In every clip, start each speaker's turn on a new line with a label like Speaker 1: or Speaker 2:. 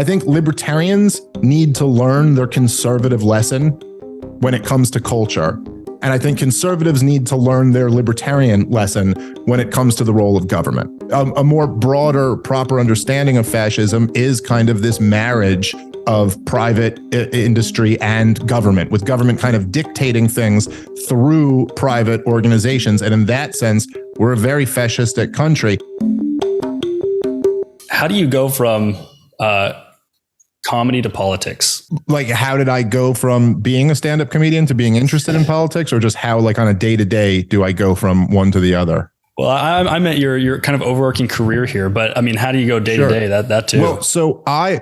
Speaker 1: I think libertarians need to learn their conservative lesson when it comes to culture. And I think conservatives need to learn their libertarian lesson when it comes to the role of government. A more broader, proper understanding of fascism is kind of this marriage of private industry and government, with government kind of dictating things through private organizations. And in that sense, we're a very fascistic country.
Speaker 2: How do you go from comedy to politics?
Speaker 1: Like, how did I go from being a stand-up comedian to being interested in politics, or just how, like, on a day-to-day do I go from one to the other?
Speaker 2: Well, I meant your kind of overarching career here, but I mean, how do you go day to day? That too.
Speaker 1: Well, I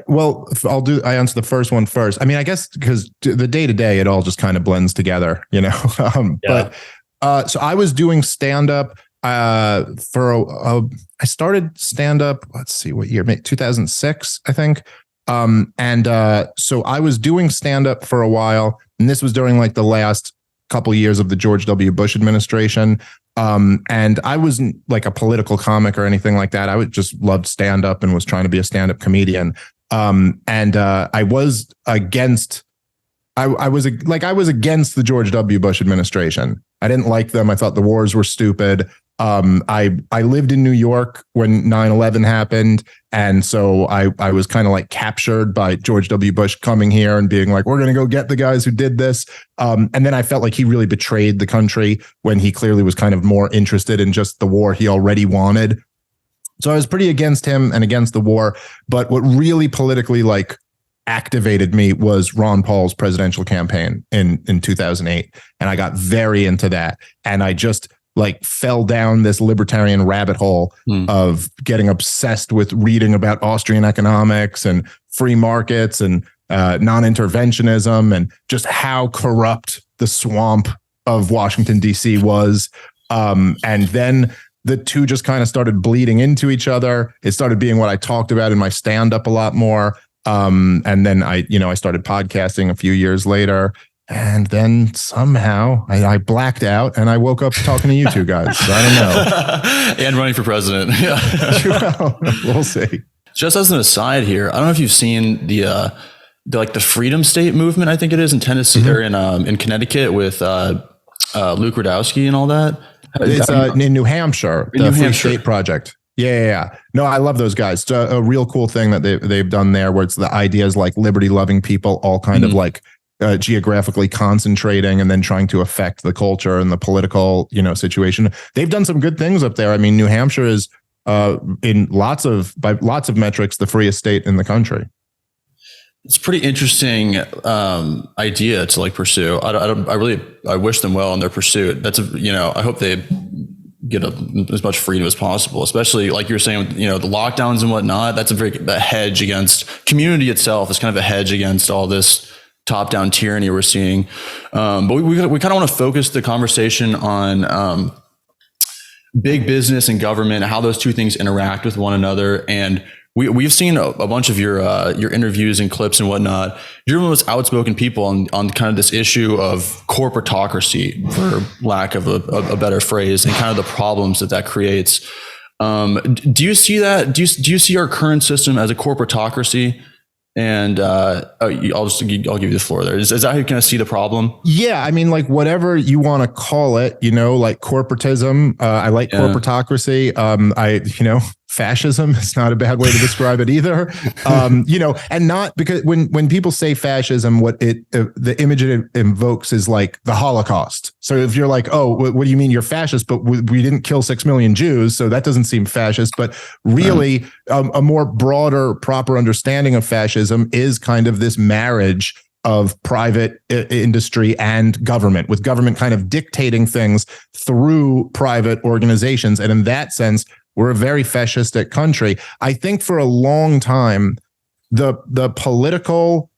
Speaker 1: answer the first one first. I mean, I guess because the day to day, it all just kind of blends together, you know. But so I was doing stand-up I started stand-up. Let's see what year, 2006, I think. So I was doing stand-up for a while, and this was during like the last couple years of the George W. Bush administration. And I wasn't like a political comic or anything like that. I would just loved stand-up and was trying to be a stand-up comedian. I was against the George W. Bush administration. I didn't like them. I thought the wars were stupid. I lived in New York when 9/11 happened. And so I was kind of like captured by George W. Bush coming here and being like, we're going to go get the guys who did this. And then I felt like he really betrayed the country when he clearly was kind of more interested in just the war he already wanted. So I was pretty against him and against the war. But what really politically like activated me was Ron Paul's presidential campaign in 2008. And I got very into that. And I just like fell down this libertarian rabbit hole of getting obsessed with reading about Austrian economics and free markets and non-interventionism and just how corrupt the swamp of Washington, D.C. was. And then the two just kind of started bleeding into each other. It started being what I talked about in my stand-up a lot more. And then I started podcasting a few years later. And then somehow I blacked out and I woke up talking to you two guys. So I don't know.
Speaker 3: And running for president.
Speaker 1: Well, we'll see.
Speaker 3: Just as an aside here, I don't know if you've seen the Freedom State movement. I think it is in Tennessee or in Connecticut with Luke Rudkowski and all that.
Speaker 1: It's in New Hampshire, the Free State Project. Yeah. No, I love those guys. It's a real cool thing that they've done there, where it's the ideas like liberty-loving people all kind of like geographically concentrating and then trying to affect the culture and the political, situation. They've done some good things up there. I mean, New Hampshire is by lots of metrics, the freest state in the country.
Speaker 3: It's a pretty interesting idea to like pursue. I wish them well in their pursuit. I hope they get as much freedom as possible, especially like you're saying, the lockdowns and whatnot. That's a hedge against community itself. Is kind of a hedge against all this top-down tyranny we're seeing. But we kind of want to focus the conversation on big business and government, how those two things interact with one another. And we've seen a bunch of your interviews and clips and whatnot. You're one of the most outspoken people on kind of this issue of corporatocracy, for lack of a better phrase, and kind of the problems that creates. Do you see that? Do you see our current system as a corporatocracy? And I'll give you the floor there. Is that how you kind of see the problem?
Speaker 1: Yeah, I mean, like whatever you want to call it, like corporatism. I like corporatocracy. Fascism is not a bad way to describe it either. And not because when people say fascism, the image it invokes is like the Holocaust. So if you're like, oh, what do you mean you're fascist? But we didn't kill 6 million Jews, so that doesn't seem fascist. But really, a more broader, proper understanding of fascism is kind of this marriage of private industry and government, with government kind of dictating things through private organizations. And in that sense, we're a very fascistic country. I think for a long time, the political,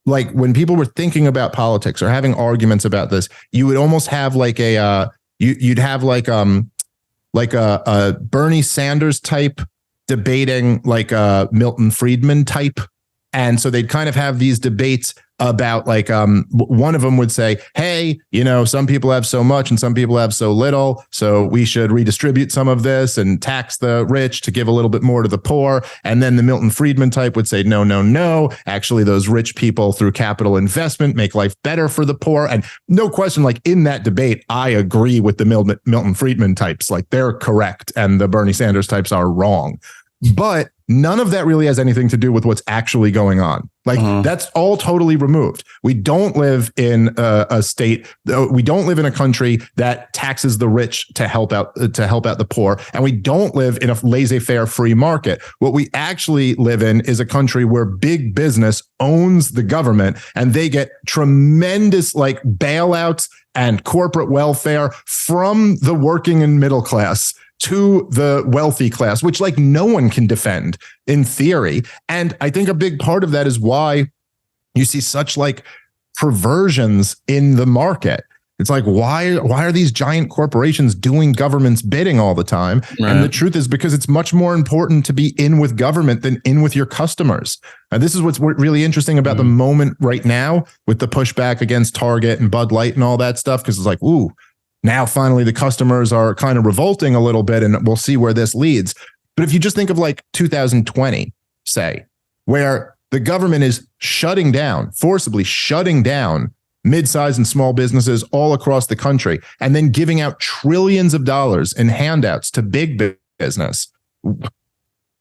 Speaker 1: like when people were thinking about politics or having arguments about this, you would almost have like you'd have like a Bernie Sanders type debating like a Milton Friedman type And so they'd kind of have these debates about like one of them would say, hey, some people have so much and some people have so little, so we should redistribute some of this and tax the rich to give a little bit more to the poor. And then the Milton Friedman type would say, no, actually those rich people through capital investment make life better for the poor. And no question, like in that debate, I agree with the Milton Friedman types, like they're correct and the Bernie Sanders types are wrong. But none of that really has anything to do with what's actually going on. Like that's all totally removed. We don't live in a state. We don't live in a country that taxes the rich to help out the poor. And we don't live in a laissez-faire free market. What we actually live in is a country where big business owns the government and they get tremendous like bailouts and corporate welfare from the working and middle class to the wealthy class, which like no one can defend in theory. And I think a big part of that is why you see such like perversions in the market. It's like, why are these giant corporations doing government's bidding all the time? Right. And the truth is because it's much more important to be in with government than in with your customers. And this is what's really interesting about the moment right now with the pushback against Target and Bud Light and all that stuff. Because it's like, ooh, now finally the customers are kind of revolting a little bit and we'll see where this leads. But if you just think of like 2020, say, where the government is forcibly shutting down mid-sized and small businesses all across the country, and then giving out trillions of dollars in handouts to big business.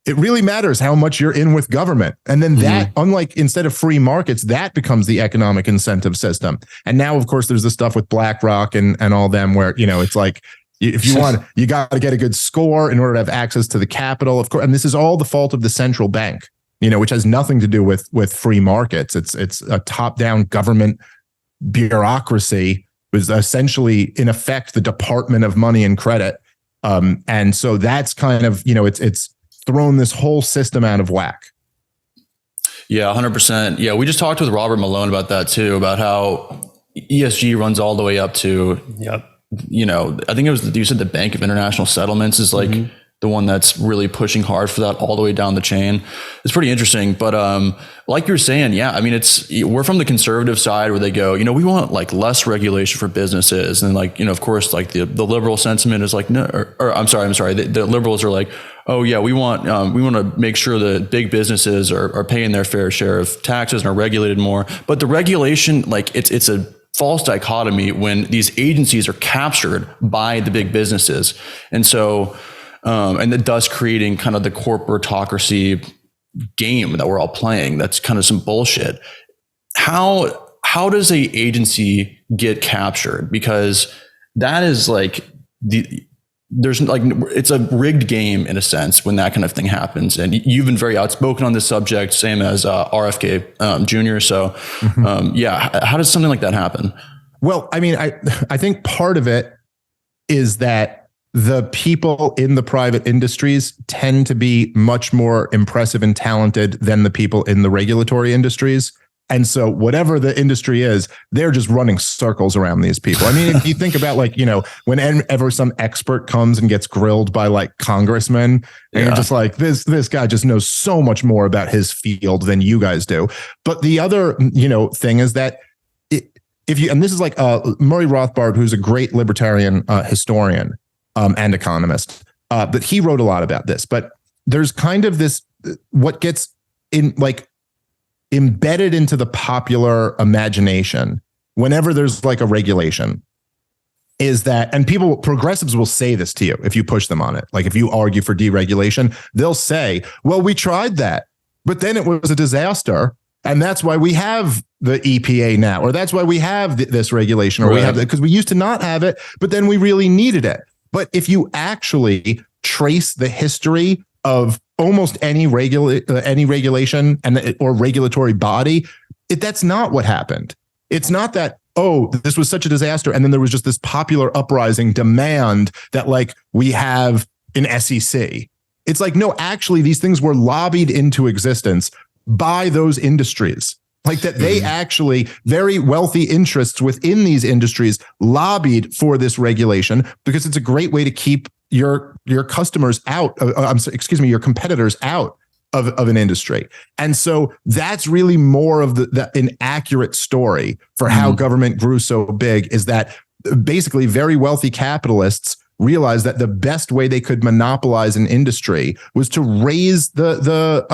Speaker 1: It really matters how much you're in with government. And then that, unlike instead of free markets, that becomes the economic incentive system. And now, of course, there's the stuff with BlackRock and all them where, it's like, if you want, you got to get a good score in order to have access to the capital, of course. And this is all the fault of the central bank, which has nothing to do with free markets. It's a top-down government bureaucracy, was essentially in effect the Department of Money and Credit. And so that's kind of, it's thrown this whole system out of whack.
Speaker 3: Yeah, 100%. Yeah, we just talked with Robert Malone about that too, about how ESG runs all the way up to, I think it was, you said the Bank of International Settlements is like the one that's really pushing hard for that all the way down the chain. It's pretty interesting. But like you were saying, yeah, I mean, we're from the conservative side where they go, we want like less regulation for businesses. And like, of course, like the liberal sentiment is like, no, or I'm sorry. The liberals are like, oh yeah, we want to make sure that big businesses are paying their fair share of taxes and are regulated more. But the regulation, like it's a false dichotomy when these agencies are captured by the big businesses. And so, and thus creating kind of the corporatocracy game that we're all playing. That's kind of some bullshit. How does a agency get captured? Because that is like it's a rigged game in a sense when that kind of thing happens. And you've been very outspoken on this subject, same as RFK Jr. So how does something like that happen?
Speaker 1: Well, I mean, I think part of it is that the people in the private industries tend to be much more impressive and talented than the people in the regulatory industries. And so whatever the industry is, they're just running circles around these people. I mean, if you think about like, whenever some expert comes and gets grilled by like congressmen, and you're just like, this guy just knows so much more about his field than you guys do. But the other, thing is that and this is like Murray Rothbard, who's a great libertarian historian, and economist, but he wrote a lot about this. But there's kind of this, what gets in like embedded into the popular imagination whenever there's like a regulation is that, and progressives will say this to you if you push them on it. Like if you argue for deregulation, they'll say, well, we tried that, but then it was a disaster. And that's why we have the EPA now, or that's why we have this regulation, or we have that because we used to not have it, but then we really needed it. But if you actually trace the history of almost any regulation or regulatory body, that's not what happened. It's not that, oh, this was such a disaster, and then there was just this popular uprising demand that like we have an SEC. It's like, no, actually, these things were lobbied into existence by those industries. Like that they actually, very wealthy interests within these industries lobbied for this regulation because it's a great way to keep your customers out, your competitors out. of an industry. And so that's really more of the an accurate story for how government grew so big, is that basically very wealthy capitalists realized that the best way they could monopolize an industry was to raise the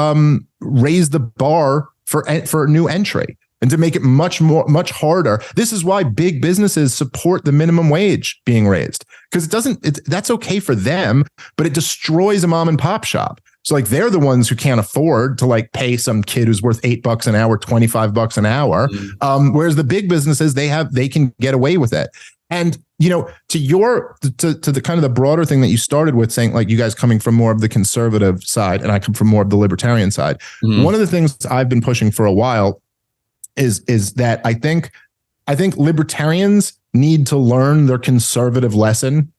Speaker 1: bar for new entry, and to make it much harder. This is why big businesses support the minimum wage being raised, because that's okay for them, but it destroys a mom and pop shop. So like, they're the ones who can't afford to like pay some kid who's worth $8 an hour, $25 an hour. Whereas the big businesses, they can get away with it. And, you know, to the kind of the broader thing that you started with, saying like, you guys coming from more of the conservative side and I come from more of the libertarian side. One of the things I've been pushing for a while is that I think libertarians need to learn their conservative lesson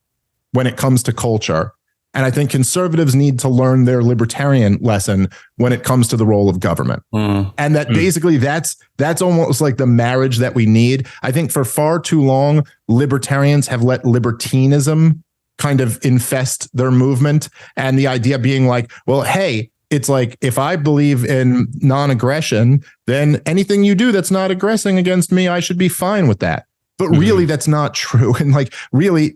Speaker 1: when it comes to culture. And I think conservatives need to learn their libertarian lesson when it comes to the role of government. And that basically that's almost like the marriage that we need. I think for far too long, libertarians have let libertinism kind of infest their movement. And the idea being like, well, hey, it's like, if I believe in non-aggression, then anything you do that's not aggressing against me, I should be fine with that. But really, that's not true. And like, really,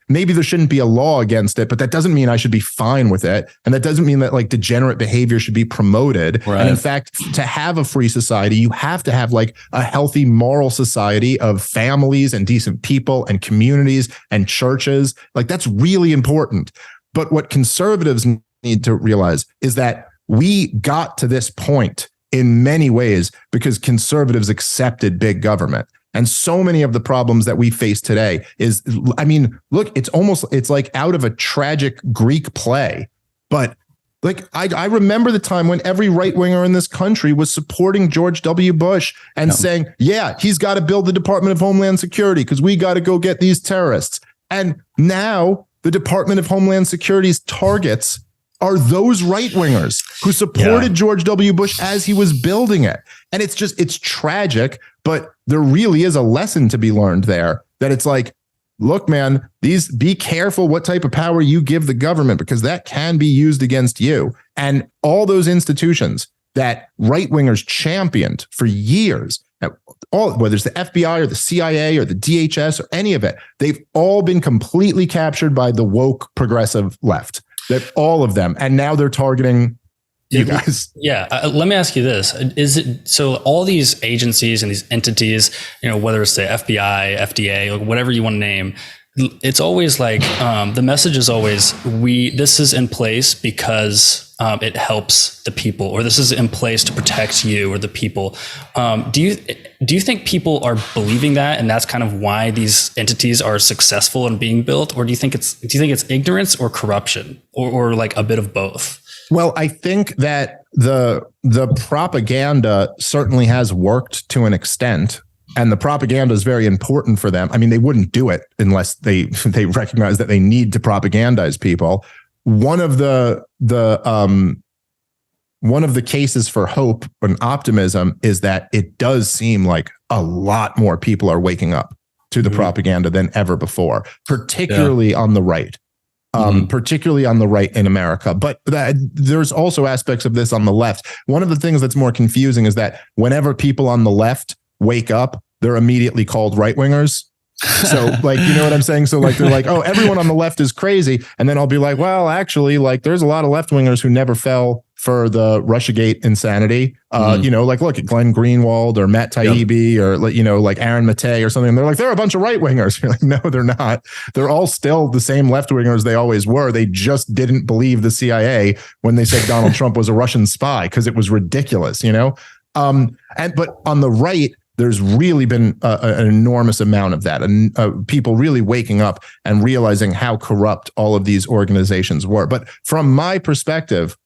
Speaker 1: maybe there shouldn't be a law against it, but that doesn't mean I should be fine with it. And that doesn't mean that like degenerate behavior should be promoted. Right. And in fact, to have a free society, you have to have like a healthy moral society of families and decent people and communities and churches. Like, that's really important. But what conservatives need to realize is that we got to this point in many ways because conservatives accepted big government. And so many of the problems that we face today is, I mean, look, it's like out of a tragic Greek play. But like, I remember the time when every right winger in this country was supporting George W. Bush and saying, yeah, he's got to build the Department of Homeland Security because we got to go get these terrorists. And now the Department of Homeland Security's targets are those right wingers who supported George W. Bush as he was building it. And it's tragic, but there really is a lesson to be learned there, that it's like, look, man, be careful what type of power you give the government, because that can be used against you. And all those institutions that right wingers championed for years, whether it's the FBI or the CIA or the DHS or any of it, they've all been completely captured by the woke progressive left. That all of them, and now they're targeting you guys.
Speaker 2: Let me ask you this: is it so? All these agencies and these entities, you know, whether it's the FBI, FDA, or whatever you want to name, it's always like the message is always this is in place because it helps the people, or this is in place to protect you or the people. Do you think people are believing that, and that's kind of why these entities are successful in being built, or do you think it's ignorance or corruption, or like a bit of both?
Speaker 1: Well, I think that the propaganda certainly has worked to an extent. And the propaganda is very important for them. I mean, they wouldn't do it unless they recognize that they need to propagandize people. One of the cases for hope and optimism is that it does seem like a lot more people are waking up to the propaganda than ever before, particularly on the right. Particularly on the right in America. But there's also aspects of this on the left. One of the things that's more confusing is that whenever people on the left wake up, they're immediately called right wingers. So like, you know what I'm saying? So like, they're like, oh, everyone on the left is crazy. And then I'll be like, well, actually, like, there's a lot of left wingers who never fell for the Russiagate insanity. You know, like, look at Glenn Greenwald or Matt Taibbi or, you know, like Aaron Mattei or something. And they're like, they're a bunch of right wingers. You're like, no, they're not. They're all still the same left wingers they always were. They just didn't believe the CIA when they said Donald Trump was a Russian spy, because it was ridiculous, you know? But on the right, there's really been an enormous amount of that, and people really waking up and realizing how corrupt all of these organizations were. But from my perspective,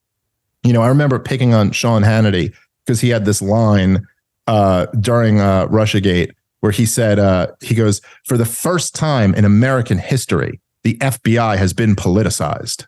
Speaker 1: you know, I remember picking on Sean Hannity because he had this line during Russiagate where he said, he goes, for the first time in American history, the FBI has been politicized.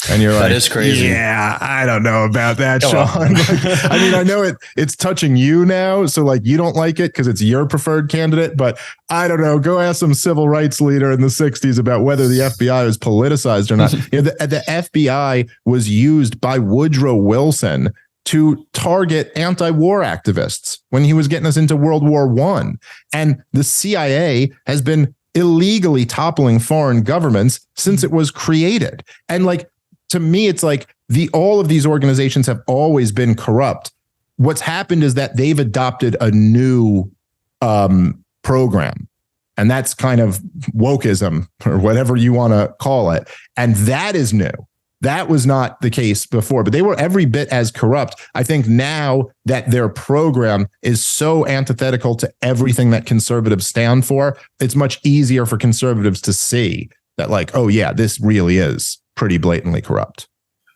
Speaker 1: And you're like,
Speaker 3: that is crazy.
Speaker 1: Yeah, I don't know about that, Sean. Like, I mean, I know it's touching you now. So like, you don't like it because it's your preferred candidate, but I don't know. Go ask some civil rights leader in the 60s about whether the FBI was politicized or not. The FBI was used by Woodrow Wilson to target anti-war activists when he was getting us into World War I. And the CIA has been illegally toppling foreign governments since it was created. And like, to me, it's like all of these organizations have always been corrupt. What's happened is that they've adopted a new program, and that's kind of wokeism or whatever you want to call it. And that is new. That was not the case before, but they were every bit as corrupt. I think now that their program is so antithetical to everything that conservatives stand for, it's much easier for conservatives to see that, like, oh yeah, this really is pretty blatantly corrupt.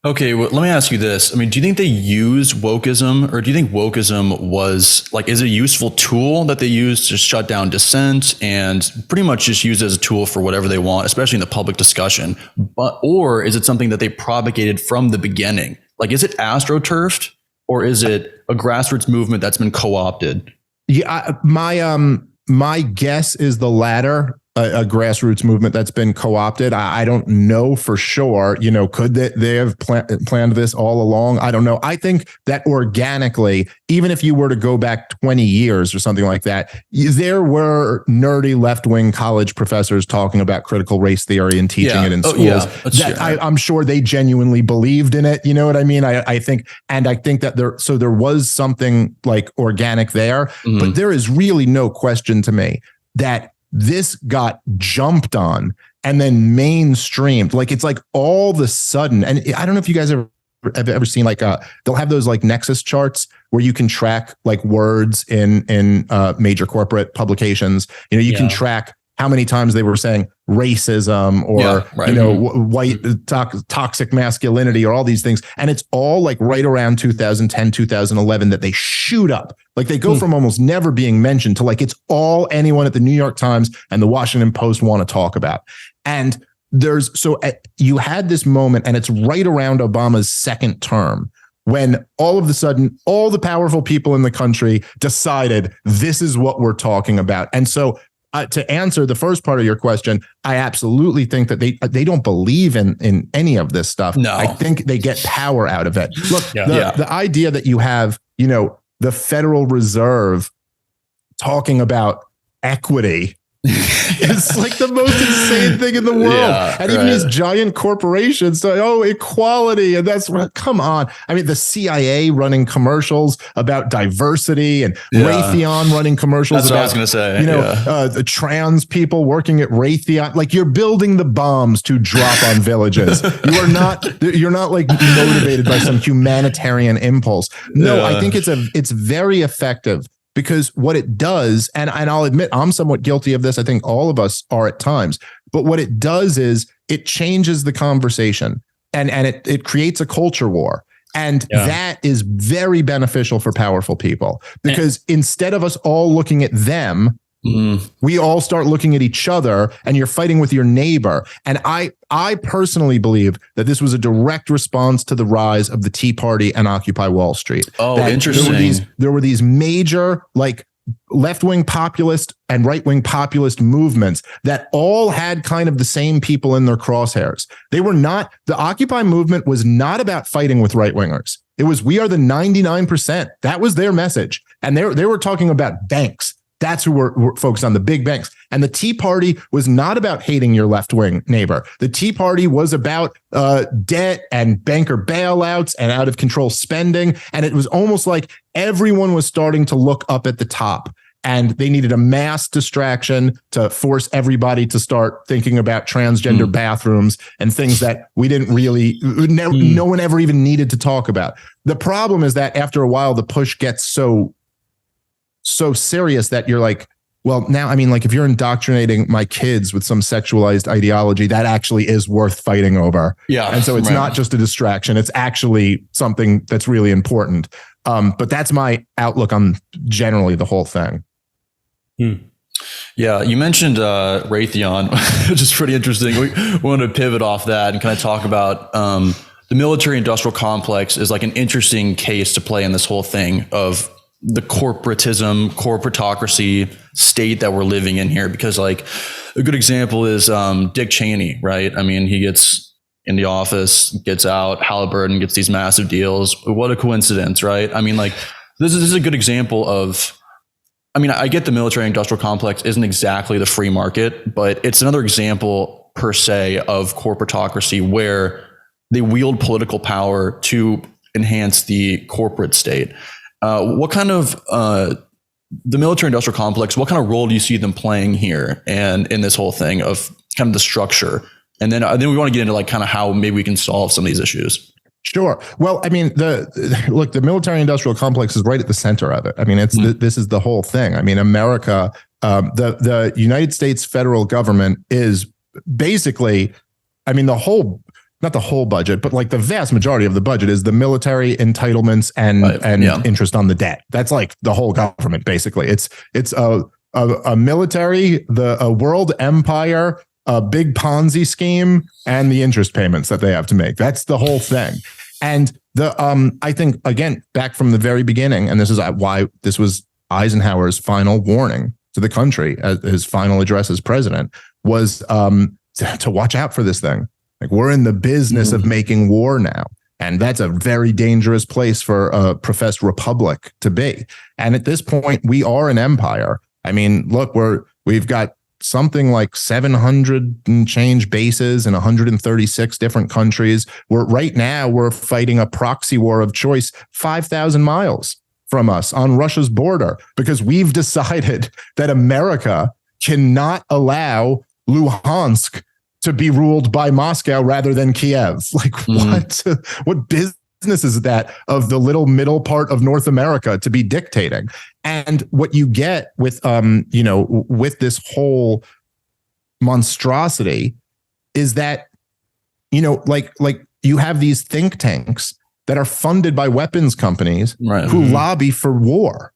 Speaker 3: Okay, well, let me ask you this. I mean, do you think they use wokeism, or do you think wokeism was like, is it a useful tool that they use to shut down dissent and pretty much just use it as a tool for whatever they want, especially in the public discussion? Or is it something that they propagated from the beginning? Like, is it astroturfed, or is it a grassroots movement that's been co-opted?
Speaker 1: Yeah, my guess is the latter. A grassroots movement that's been co-opted. I don't know for sure. You know, could they have planned this all along? I don't know. I think that organically, even if you were to go back 20 years or something like that, there were nerdy left-wing college professors talking about critical race theory and teaching it in schools. I'm sure they genuinely believed in it. You know what I mean? I think that there was something like organic there, but there is really no question to me that this got jumped on and then mainstreamed. Like, it's like all of a sudden, and I don't know if you guys have ever seen, like, they'll have those like Nexus charts where you can track like words in major corporate publications. You know, you can track how many times they were saying racism or, white toxic masculinity or all these things. And it's all like right around 2010, 2011 that they shoot up. Like, they go from almost never being mentioned to like, it's all anyone at the New York Times and the Washington Post want to talk about. And you had this moment, and it's right around Obama's second term, when all of a sudden, all the powerful people in the country decided this is what we're talking about. And so to answer the first part of your question, I absolutely think that they don't believe in any of this stuff. No. I think they get power out of it. Look, the idea that you have, you know, the Federal Reserve talking about equity it's like the most insane thing in the world. Yeah, and even these giant corporations say, oh, equality. And that's what, come on. I mean, the CIA running commercials about diversity and Raytheon running commercials about, what I was going to say. You know, the trans people working at Raytheon. Like, you're building the bombs to drop on villages. You're not like motivated by some humanitarian impulse. No, I think it's very effective. Because what it does, and I'll admit I'm somewhat guilty of this, I think all of us are at times, but what it does is it changes the conversation and it creates a culture war. And that is very beneficial for powerful people, because instead of us all looking at them, we all start looking at each other, and you're fighting with your neighbor. And I personally believe that this was a direct response to the rise of the Tea Party and Occupy Wall Street. Oh, interesting. There were these major, like, left-wing populist and right-wing populist movements that all had kind of the same people in their crosshairs. The Occupy movement was not about fighting with right-wingers. It was, we are the 99%. That was their message. And they were talking about banks. That's who we're focused on, the big banks. And the Tea Party was not about hating your left-wing neighbor. The Tea Party was about debt and banker bailouts and out of control spending. And it was almost like everyone was starting to look up at the top, and they needed a mass distraction to force everybody to start thinking about transgender bathrooms and things that we didn't really, no one ever even needed to talk about. The problem is that after a while, the push gets so serious that you're like, well, now, I mean, like, if you're indoctrinating my kids with some sexualized ideology, that actually is worth fighting over. Yeah. And so it's not just a distraction. It's actually something that's really important. But that's my outlook on generally the whole thing.
Speaker 3: Yeah, you mentioned Raytheon, which is pretty interesting. We wanted to pivot off that and kind of talk about the military industrial complex is like an interesting case to play in this whole thing of the corporatocracy state that we're living in here. Because like a good example is Dick Cheney, right? I mean, he gets in the office, gets out, Halliburton gets these massive deals. What a coincidence, right? I mean, like this is a good example of, I mean, I get the military industrial complex isn't exactly the free market, but it's another example per se of corporatocracy where they wield political power to enhance the corporate state. What kind of the military industrial complex, what kind of role do you see them playing here and in this whole thing of kind of the structure? And then we want to get into like kind of how maybe we can solve some of these issues.
Speaker 1: Sure. Well, I mean, the military industrial complex is right at the center of it. I mean, this is the whole thing. I mean, America, the United States federal government is basically, I mean, not the whole budget, but like the vast majority of the budget is the military entitlements and interest on the debt. That's like the whole government, basically. It's a military, a world empire, a big Ponzi scheme, and the interest payments that they have to make. That's the whole thing. And I think, again, back from the very beginning, and this is why this was Eisenhower's final warning to the country, his final address as president, was to watch out for this thing. Like, we're in the business of making war now. And that's a very dangerous place for a professed republic to be. And at this point, we are an empire. I mean, look, we've got something like 700 and change bases in 136 different countries. Right now we're fighting a proxy war of choice 5,000 miles from us on Russia's border because we've decided that America cannot allow Luhansk to be ruled by Moscow rather than Kiev. Like, what business is that of the little middle part of North America to be dictating? And what you get with, with this whole monstrosity is that, like you have these think tanks that are funded by weapons companies who lobby for war.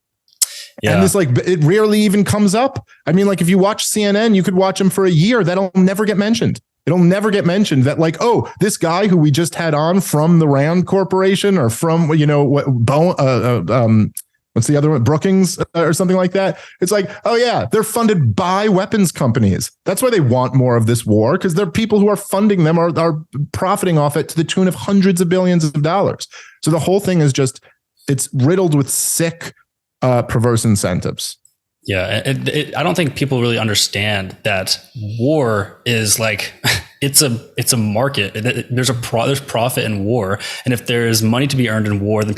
Speaker 1: Yeah. And this, like, it rarely even comes up. I mean, like, if you watch CNN, you could watch them for a year. That'll never get mentioned. It'll never get mentioned that, like, oh, this guy who we just had on from the Rand Corporation or from, what's the other one? Brookings or something like that. It's like, oh, yeah, they're funded by weapons companies. That's why they want more of this war, because they're people who are funding them are profiting off it to the tune of hundreds of billions of dollars. So the whole thing is just, it's riddled with sick, perverse incentives.
Speaker 2: Yeah, I don't think people really understand that war is like it's a market. There's profit in war, and if there is money to be earned in war, then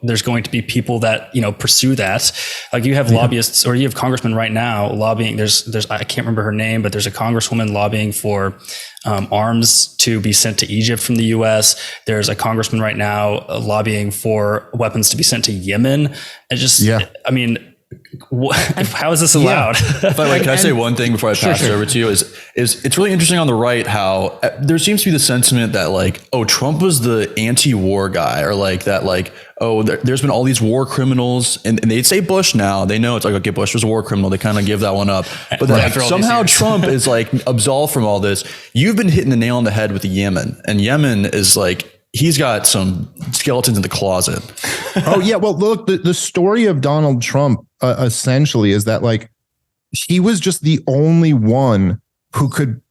Speaker 2: there's going to be people that pursue that. Like, you have lobbyists, or you have congressmen right now lobbying. There's I can't remember her name, but there's a congresswoman lobbying for arms to be sent to Egypt from the U.S. There's a congressman right now lobbying for weapons to be sent to Yemen. I mean, how is this allowed?
Speaker 3: By the way, can I say one thing before I pass it over to you? Is it's really interesting on the right how there seems to be the sentiment that, like, oh, Trump was the anti-war guy, or like that, like, oh, there's been all these war criminals, and they'd say Bush now. They know it's like, okay, Bush was a war criminal. They kind of give that one up. But like, somehow Trump is like absolved from all this. You've been hitting the nail on the head with the Yemen, and Yemen is like, he's got some skeletons in the closet.
Speaker 1: Oh, yeah. Well, look, the story of Donald Trump essentially is that, like, he was just the only one who could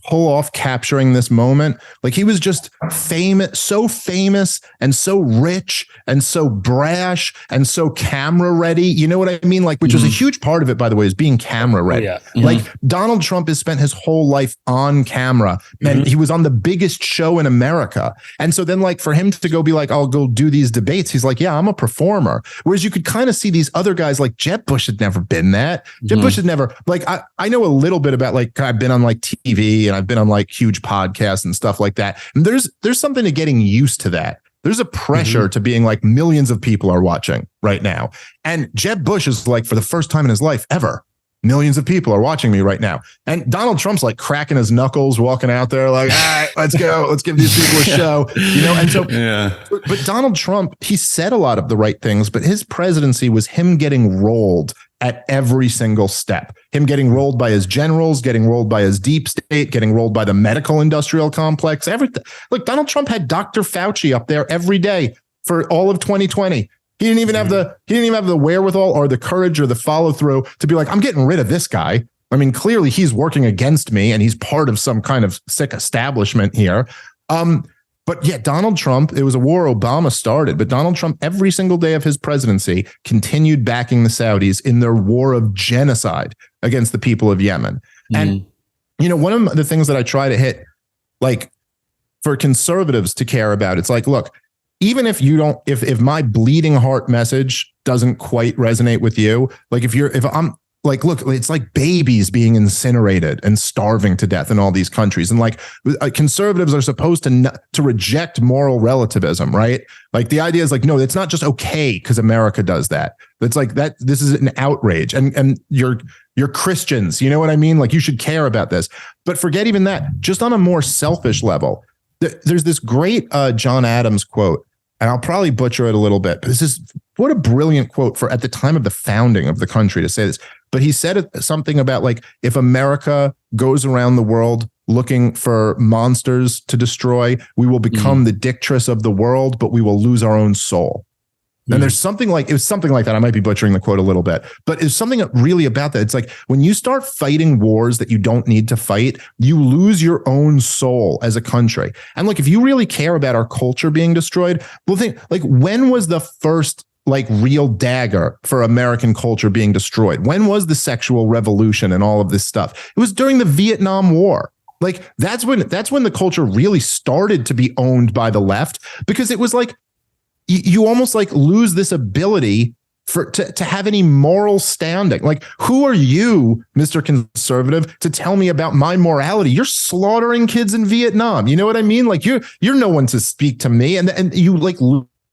Speaker 1: pull off capturing this moment. Like, he was just famous and so rich and so brash and so camera ready. You know what I mean? Like, which was a huge part of it, by the way, is being camera ready. Oh, yeah. Like, Donald Trump has spent his whole life on camera, and he was on the biggest show in America. And so then, like, for him to go be like, I'll go do these debates, he's like, yeah, I'm a performer. Whereas you could kind of see these other guys, like Jeb Bush had never been that. Jeb Bush had never, like, I know a little bit about, like, I've been on like TV and I've been on like huge podcasts and stuff like that. And there's something to getting used to that. There's a pressure to being like, millions of people are watching right now. And Jeb Bush is like, for the first time in his life ever, millions of people are watching me right now. And Donald Trump's like cracking his knuckles, walking out there like, all right, let's go. Let's give these people a show, And so, but Donald Trump, he said a lot of the right things, but his presidency was him getting rolled at every single step, him getting rolled by his generals, getting rolled by his deep state, getting rolled by the medical industrial complex, everything. Look, Donald Trump had Dr. Fauci up there every day for all of 2020. He didn't even have the wherewithal or the courage or the follow through to be like, I'm getting rid of this guy. I mean, clearly he's working against me and he's part of some kind of sick establishment here. But yeah, Donald Trump, it was a war Obama started, but Donald Trump, every single day of his presidency, continued backing the Saudis in their war of genocide against the people of Yemen. And, one of the things that I try to hit, like for conservatives to care about, it's like, look, even if you don't, if my bleeding heart message doesn't quite resonate with you, like if I'm like, look, it's like babies being incinerated and starving to death in all these countries. And like conservatives are supposed to reject moral relativism, right? Like the idea is like, no, it's not just okay because America does that. It's like that. This is an outrage. And you're Christians. You know what I mean? Like you should care about this. But forget even that. Just on a more selfish level, there's this great John Adams quote. And I'll probably butcher it a little bit, but this is what a brilliant quote for at the time of the founding of the country to say this. But he said something about like, if America goes around the world looking for monsters to destroy, we will become the dictatress of the world, but we will lose our own soul. And there's something like, it was something like that. I might be butchering the quote a little bit, but it's something really about that. It's like when you start fighting wars that you don't need to fight, you lose your own soul as a country. And look, if you really care about our culture being destroyed, well, think like when was the first like real dagger for American culture being destroyed? When was the sexual revolution and all of this stuff? It was during the Vietnam War. Like that's when the culture really started to be owned by the left, because it was like, you almost like lose this ability to have any moral standing. Like, who are you, Mr. Conservative, to tell me about my morality? You're slaughtering kids in Vietnam. You know what I mean? Like you're no one to speak to me. And you like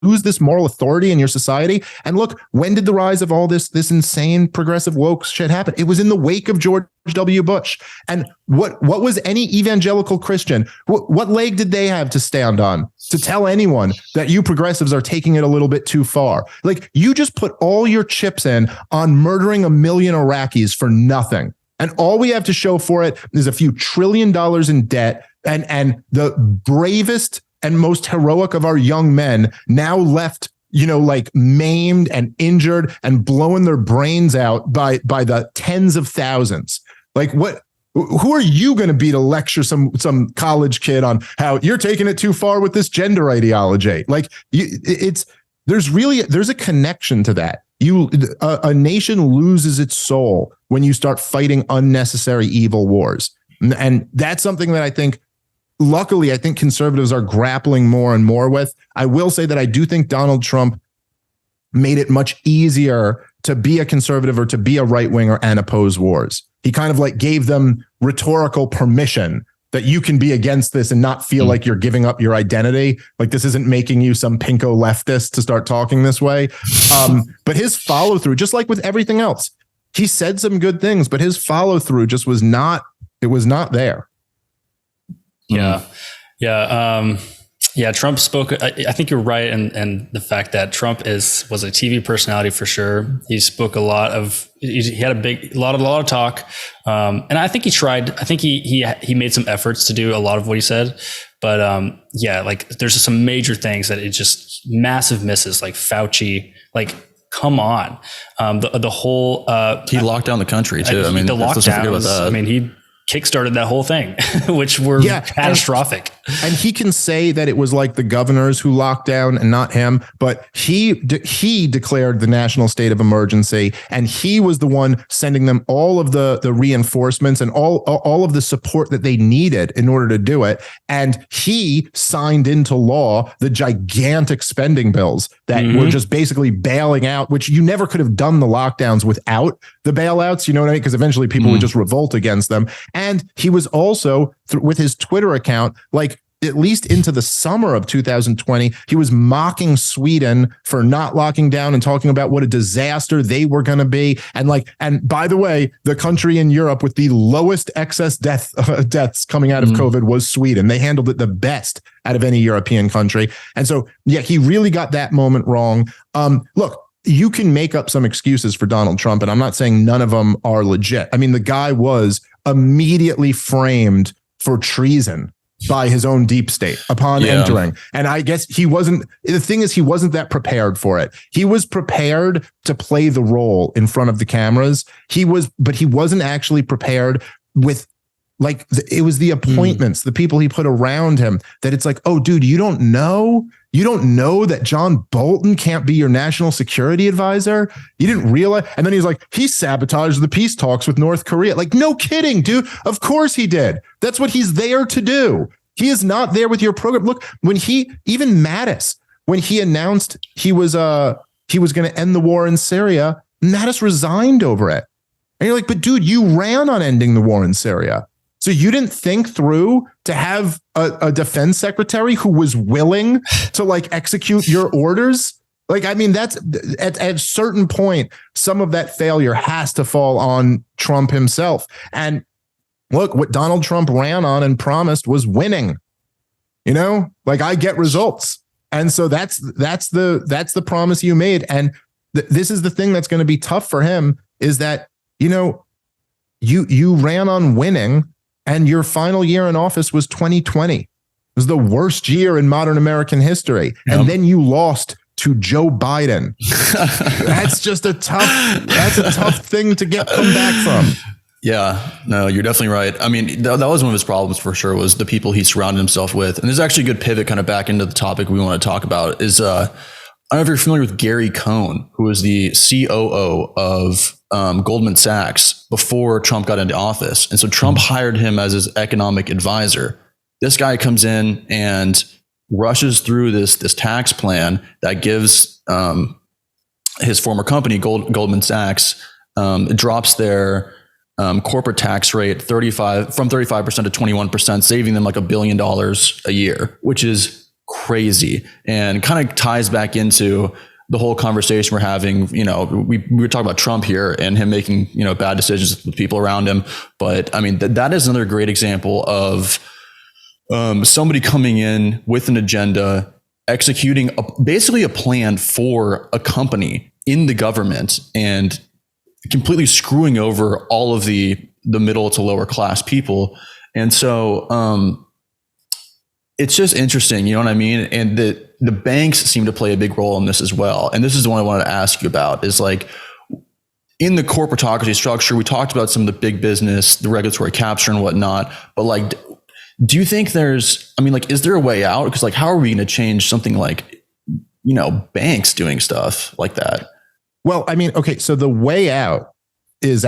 Speaker 1: lose this moral authority in your society. And look, when did the rise of all this insane progressive woke shit happen? It was in the wake of George W. Bush. And what was any evangelical Christian? What leg did they have to stand on to tell anyone that you progressives are taking it a little bit too far? Like you just put all your chips in on murdering 1 million Iraqis for nothing. And all we have to show for it is a few $1 trillion in debt and the bravest and most heroic of our young men now left, like maimed and injured and blowing their brains out by the tens of thousands. Like who are you going to be to lecture some college kid on how you're taking it too far with this gender ideology? Like there's a connection to that. A nation loses its soul when you start fighting unnecessary evil wars. And that's something that I think, luckily, I think conservatives are grappling more and more with. I will say that I do think Donald Trump made it much easier to be a conservative or to be a right winger and oppose wars. He kind of like gave them rhetorical permission that you can be against this and not feel like you're giving up your identity. Like this isn't making you some pinko leftist to start talking this way. But his follow through, just like with everything else, he said some good things, but his follow through just was not there.
Speaker 2: Yeah. Trump spoke. I think you're right. And the fact that Trump was a TV personality for sure. He spoke a lot he had a lot of talk. And I think he tried, I think he made some efforts to do a lot of what he said, but like there's just some major things that it just massive misses, like Fauci, like, come on. The whole,
Speaker 3: he locked down the country too. I mean,
Speaker 2: the lockdowns, I mean, he kickstarted that whole thing, which were catastrophic.
Speaker 1: And he can say that it was like the governors who locked down and not him, but he declared the national state of emergency, and he was the one sending them all of the reinforcements and all of the support that they needed in order to do it. And he signed into law the gigantic spending bills that were just basically bailing out, which you never could have done the lockdowns without the bailouts. You know what I mean? Because eventually people would just revolt against them. And he was also, with his Twitter account, like at least into the summer of 2020, he was mocking Sweden for not locking down and talking about what a disaster they were going to be. And by the way, the country in Europe with the lowest excess deaths coming out of COVID was Sweden. They handled it the best out of any European country. And so, yeah, he really got that moment wrong. Look, you can make up some excuses for Donald Trump, and I'm not saying none of them are legit. I mean, the guy was immediately framed for treason by his own deep state upon entering. And I guess he wasn't that prepared for it. He was prepared to play the role in front of the cameras. But he wasn't actually prepared with it was the appointments, the people he put around him, that it's like, oh, dude, you don't know that John Bolton can't be your national security advisor. You didn't realize. And then he's like, he sabotaged the peace talks with North Korea. Like, no kidding, dude. Of course he did. That's what he's there to do. He is not there with your program. Look, even Mattis, when he announced he was going to end the war in Syria, Mattis resigned over it. And you're like, but dude, you ran on ending the war in Syria. So you didn't think through to have a defense secretary who was willing to execute your orders? I mean, that's at a certain point, some of that failure has to fall on Trump himself. And look, what Donald Trump ran on and promised was winning. I get results. And so that's the promise you made. And this is the thing that's going to be tough for him, is that, you ran on winning. And your final year in office was 2020. It was the worst year in modern American history. Yep. And then you lost to Joe Biden. That's a tough thing to come back from.
Speaker 3: Yeah, no, you're definitely right. I mean, that was one of his problems for sure, was the people he surrounded himself with. And there's actually a good pivot kind of back into the topic we want to talk about is, I don't know if you're familiar with Gary Cohn, who was the COO of Goldman Sachs before Trump got into office. And so Trump hired him as his economic advisor. This guy comes in and rushes through this tax plan that gives his former company, Goldman Sachs, drops their corporate tax rate from 35% to 21%, saving them $1 billion a year, which is crazy, and kind of ties back into the whole conversation we're having. We were talking about Trump here and him making, bad decisions with people around him. But I mean, that is another great example of somebody coming in with an agenda, executing basically a plan for a company in the government, and completely screwing over all of the middle to lower class people. And so, it's just interesting, you know what I mean? And the banks seem to play a big role in this as well. And this is the one I wanted to ask you about, is in the corporatocracy structure, we talked about some of the big business, the regulatory capture and whatnot, but do you think is there a way out? Because how are we going to change something banks doing stuff like that?
Speaker 1: Well, I mean, okay, so the way out is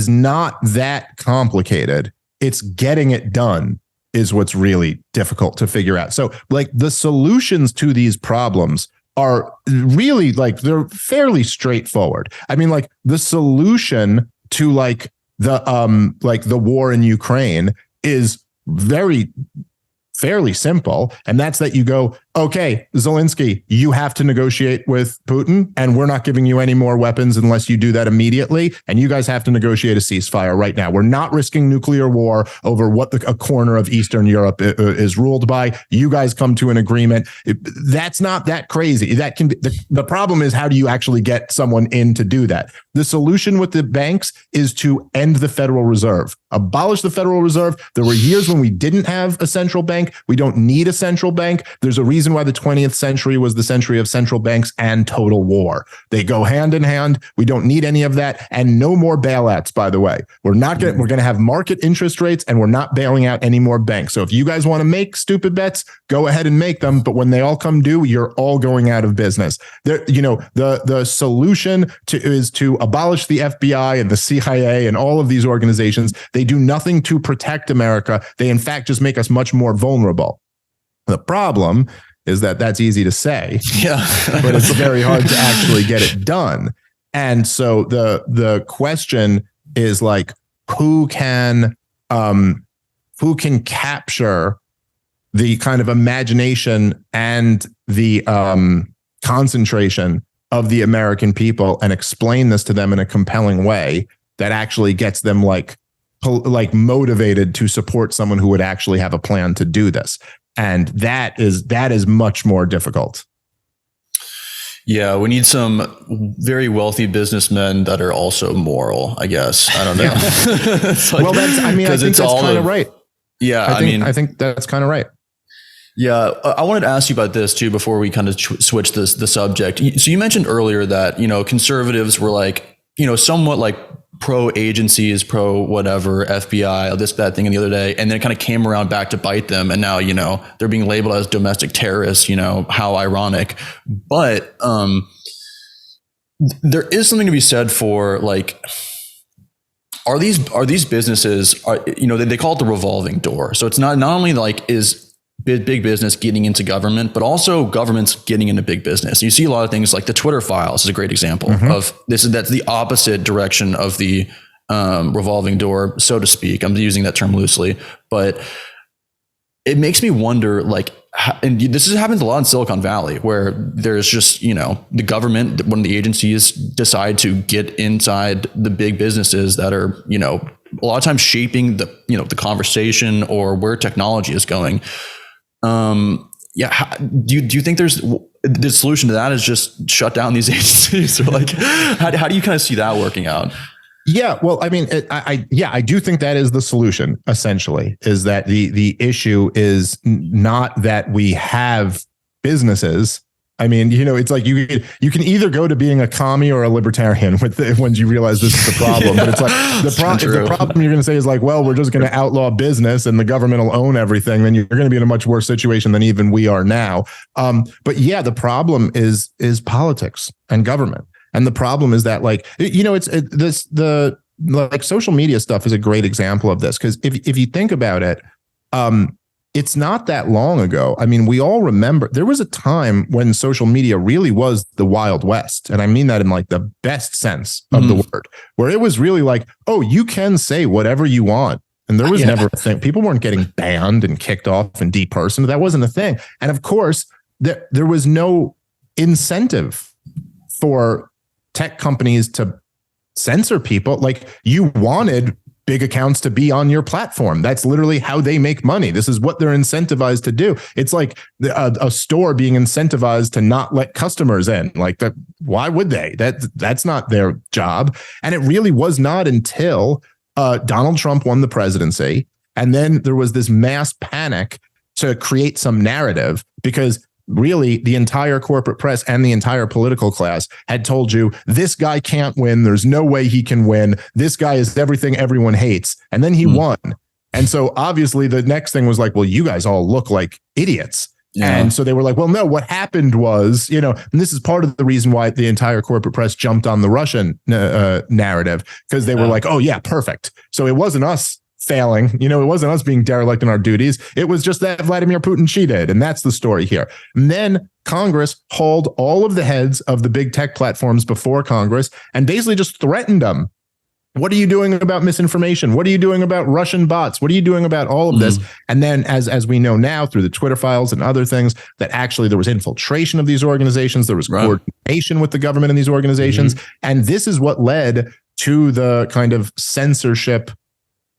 Speaker 1: not that complicated. It's getting it done is what's really difficult to figure out. So the solutions to these problems are really they're fairly straightforward. I mean, the solution to the war in Ukraine is fairly simple. And that's that you go, okay, Zelensky, you have to negotiate with Putin, and we're not giving you any more weapons unless you do that immediately. And you guys have to negotiate a ceasefire right now. We're not risking nuclear war over what a corner of Eastern Europe is ruled by. You guys come to an agreement. That's not that crazy. That can be, the problem is, how do you actually get someone in to do that? The solution with the banks is to end the Federal Reserve, abolish the Federal Reserve. There were years when we didn't have a central bank. We don't need a central bank. There's a reason why the 20th century was the century of central banks and total war. They go hand in hand. We don't need any of that. And no more bailouts, by the way. We're going to have market interest rates, and we're not bailing out any more banks. So if you guys want to make stupid bets, go ahead and make them. But when they all come due, you're all going out of business. The solution is to abolish the FBI and the CIA and all of these organizations. They do nothing to protect America. They, in fact, just make us much more vulnerable. The problem is that that's easy to say, but it's very hard to actually get it done. And so the question is who can capture the kind of imagination and the concentration of the American people and explain this to them in a compelling way that actually gets them like motivated to support someone who would actually have a plan to do this. And that is much more difficult.
Speaker 3: Yeah, we need some very wealthy businessmen that are also moral, I guess. I don't know.
Speaker 1: Well, I think that's kind of right.
Speaker 3: Yeah,
Speaker 1: I think that's kind of right.
Speaker 3: Yeah, I wanted to ask you about this too before we kind of switch the subject. So you mentioned earlier that, conservatives were like, somewhat like pro agencies, pro whatever, FBI, this, that thing, and the other day, and then it kind of came around back to bite them. And now, they're being labeled as domestic terrorists, how ironic. But there is something to be said for like, are these businesses, they call it the revolving door. So it's not only like is big business getting into government, but also government's getting into big business. You see a lot of things like the Twitter files is a great example of this. That's the opposite direction of the revolving door, so to speak. I'm using that term loosely, but it makes me wonder, like, and this happens a lot in Silicon Valley, where there's just, the government, one of the agencies decide to get inside the big businesses that are, a lot of times shaping the conversation or where technology is going. Do you think there's the solution to that is just shut down these agencies, or like, how do you kind of see that working out?
Speaker 1: Yeah, well, I mean, I do think that is the solution. Essentially, is that the issue is not that we have businesses. I mean, it's like you can either go to being a commie or a libertarian once you realize this is the problem. But it's like the problem you're going to say is like, well, we're just going to outlaw business and the government will own everything. Then you're going to be in a much worse situation than even we are now. But yeah, the problem is politics and government. And the problem is that, like, the social media stuff is a great example of this, because if you think about it, it's not that long ago. I mean, we all remember there was a time when social media really was the Wild West. And I mean that in like the best sense of the word, where it was really like, oh, you can say whatever you want. And there was never a thing. People weren't getting banned and kicked off and depersoned. That wasn't a thing. And of course, there was no incentive for tech companies to censor people. Like, you wanted big accounts to be on your platform. That's literally how they make money. This is what they're incentivized to do. It's like a store being incentivized to not let customers in. Like, that, why would they? That's not their job. And it really was not until Donald Trump won the presidency, and then there was this mass panic to create some narrative, because really the entire corporate press and the entire political class had told you this guy can't win. There's no way he can win. This guy is everything everyone hates. And then he won. And so obviously the next thing was like, well, you guys all look like idiots. Yeah. And so they were like, well, no, what happened was, and this is part of the reason why the entire corporate press jumped on the Russian narrative, because they were like, oh yeah, perfect. So it wasn't us failing, it wasn't us being derelict in our duties. It was just that Vladimir Putin cheated. And that's the story here. And then Congress hauled all of the heads of the big tech platforms before Congress and basically just threatened them. What are you doing about misinformation? What are you doing about Russian bots? What are you doing about all of this? And then as we know now through the Twitter files and other things, that actually there was infiltration of these organizations. There was coordination with the government in these organizations. And this is what led to the kind of censorship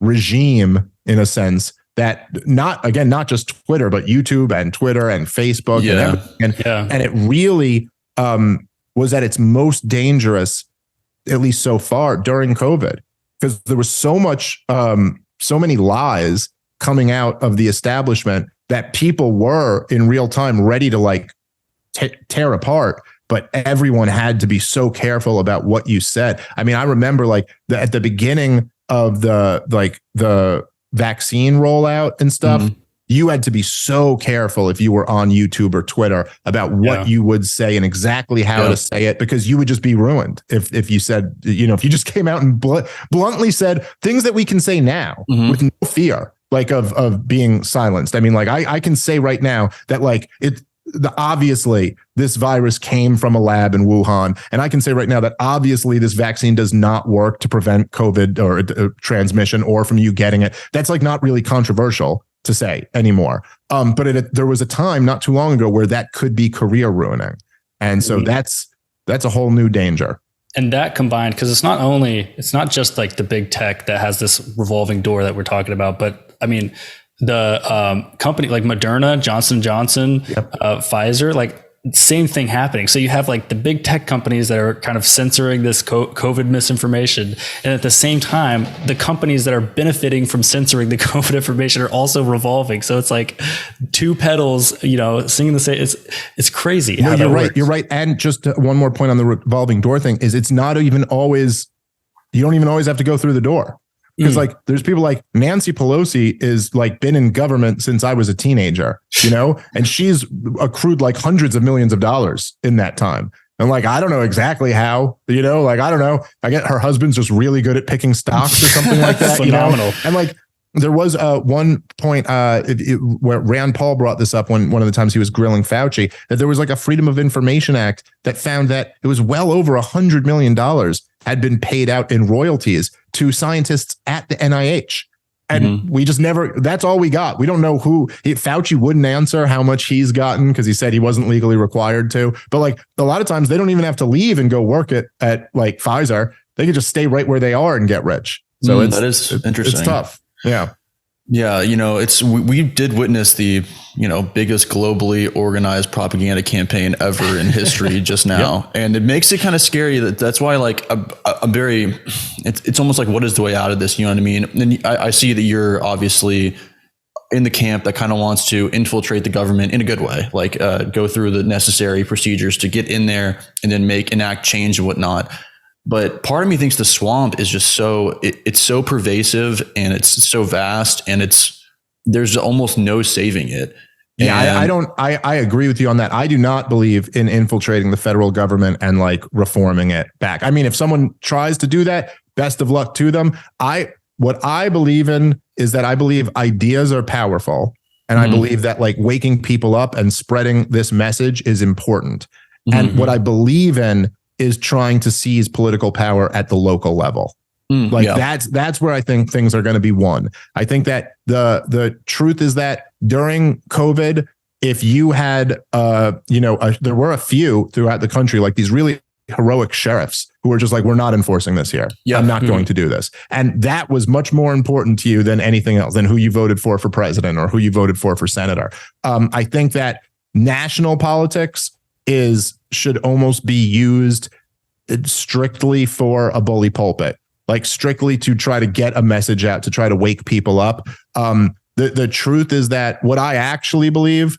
Speaker 1: regime, in a sense, that not just Twitter, but YouTube and Twitter and Facebook and everything. And it really was at its most dangerous, at least so far, during COVID, because there was so many lies coming out of the establishment that people were in real time ready to like tear apart. But everyone had to be so careful about what you said. I mean, I remember like at the beginning of the vaccine rollout and stuff, you had to be so careful if you were on YouTube or Twitter about what you would say and exactly how to say it, because you would just be ruined if you said, if you just came out and bluntly said things that we can say now with no fear, like of being silenced. I mean, like I can say right now that like obviously this virus came from a lab in Wuhan. And I can say right now that obviously this vaccine does not work to prevent COVID or transmission or from you getting it. That's like not really controversial. to say anymore. But there was a time not too long ago where that could be career ruining. And so that's a whole new danger.
Speaker 2: And that combined, because it's not just like the big tech that has this revolving door that we're talking about, but I mean, the company like Moderna, Johnson & Johnson, Pfizer, like same thing happening. So you have like the big tech companies that are kind of censoring this COVID misinformation. And at the same time, the companies that are benefiting from censoring the COVID information are also revolving. So it's like two pedals, you know, singing the same. It's crazy.
Speaker 1: No, you're right. And just one more point on the revolving door thing is it's not even always, you don't even always have to go through the door. Because like there's people like Nancy Pelosi is like been in government since I was a teenager, you know, and she's accrued like hundreds of millions of dollars in that time. And like, I don't know exactly how, you know, like, I don't know. I get her husband's just really good at picking stocks or something like that.
Speaker 2: Phenomenal.
Speaker 1: You know? And like, there was one point where Rand Paul brought this up one of the times he was grilling Fauci, that there was like a Freedom of Information Act that found that it was well over $100 million had been paid out in royalties to scientists at the NIH. And we just never, that's all we got. We don't know who. Fauci wouldn't answer how much he's gotten because he said he wasn't legally required to. But like a lot of times they don't even have to leave and go work at like Pfizer. They could just stay right where they are and get rich. So
Speaker 3: that is interesting.
Speaker 1: It's tough. Yeah.
Speaker 3: Yeah, you know, we did witness the, you know, biggest globally organized propaganda campaign ever in history just now. And it makes it kind of scary. That's why, like, I'm very, it's almost like, what is the way out of this? You know what I mean? And I see that you're obviously in the camp that kind of wants to infiltrate the government in a good way, like go through the necessary procedures to get in there and then enact change and whatnot. But part of me thinks the swamp is just it's so pervasive and it's so vast and there's almost no saving it.
Speaker 1: Yeah, I agree with you on that. I do not believe in infiltrating the federal government and like reforming it back. I mean, if someone tries to do that, best of luck to them. What I believe in is that I believe ideas are powerful. And I believe that like waking people up and spreading this message is important. And what I believe in is trying to seize political power at the local level. That's where I think things are going to be won. I think that the truth is that during COVID, if you had, there were a few throughout the country, like these really heroic sheriffs who were just like, we're not enforcing this here. I'm not going to do this. And that was much more important to you than anything else, than who you voted for president or who you voted for senator. I think that national politics should almost be used strictly for a bully pulpit, like strictly to try to get a message out, to try to wake people up. The truth is that what I actually believe